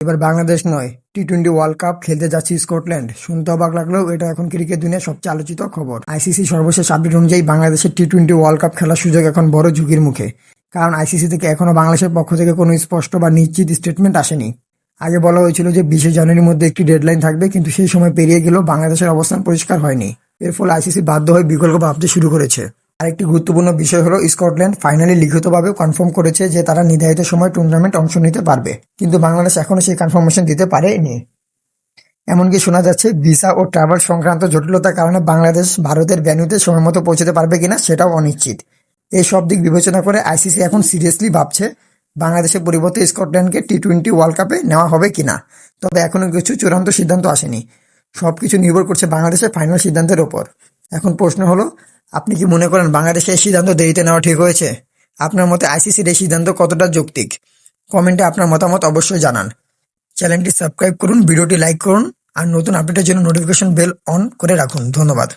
এবার বাংলাদেশ নয়, টি-20 world cup খেলতে যাচ্ছে স্কটল্যান্ড। শুনতে অবাক লাগলেও এটা এখন ক্রিকেট দুনিয়ার সবচেয়ে আলোচিত খবর। আইসিসি সর্বশেষ আপডেট অনুযায়ী বাংলাদেশের টি-20 ওয়ার্ল্ড কাপ খেলার সুযোগ এখন বড় ঝুঁকির মুখে, কারণ আইসিসি থেকে এখনো বাংলাদেশের পক্ষ থেকে কোনো স্পষ্ট বা নিশ্চিত স্টেটমেন্ট আসেনি। আগে বলা হয়েছিল যে 20 জানুয়ারির মধ্যে একটি ডেডলাইন থাকবে, কিন্তু সেই সময় পেরিয়ে গেলেও বাংলাদেশের অবস্থান পরিষ্কার হয়নি। এর ফলে আইসিসি বাধ্য হয়ে বিকল্প ভাবতে শুরু করেছে। আরেকটি গুরুত্বপূর্ণ বিষয় হলো, স্কটল্যান্ড ফাইনালি লিখিতভাবে কনফার্ম করেছে যে তারা নির্ধারিত সময় টুর্নামেন্ট অংশ নিতে পারবে, কিন্তু বাংলাদেশ এখনো সেই কনফার্মেশন দিতে পারেনি। এমনকি শোনা যাচ্ছে ভিসা ও ট্রাভেল সংক্রান্ত জটিলতার কারণে বাংলাদেশ ভারতের ভেন্যুতে সময়মতো পৌঁছতে পারবে কিনা সেটাও অনিশ্চিত। এই সব দিক বিবেচনা করে আইসিসি এখন সিরিয়াসলি ভাবছে বাংলাদেশের পরিবর্তে স্কটল্যান্ডকে টি-20 ওয়ার্ল্ড কাপে নেওয়া হবে কিনা। তবে এখনো কিছু চূড়ান্ত সিদ্ধান্ত আসেনি। সবকিছু নির্ভর করছে বাংলাদেশের ফাইনাল সিদ্ধান্তের ওপর। এখন প্রশ্ন হলো, আপনি কি মনে করেন বাংলাদেশের এই সিদ্ধান্ত দেরিতে নেওয়া ঠিক হয়েছে? আপনার মতে আইসিসির এই সিদ্ধান্ত কতটা যৌক্তিক? কমেন্টে আপনার মতামত অবশ্যই জানান। চ্যানেলটি সাবস্ক্রাইব করুন, ভিডিওটি লাইক করুন, আর নতুন আপডেটের জন্য নোটিফিকেশন বেল অন করে রাখুন। ধন্যবাদ।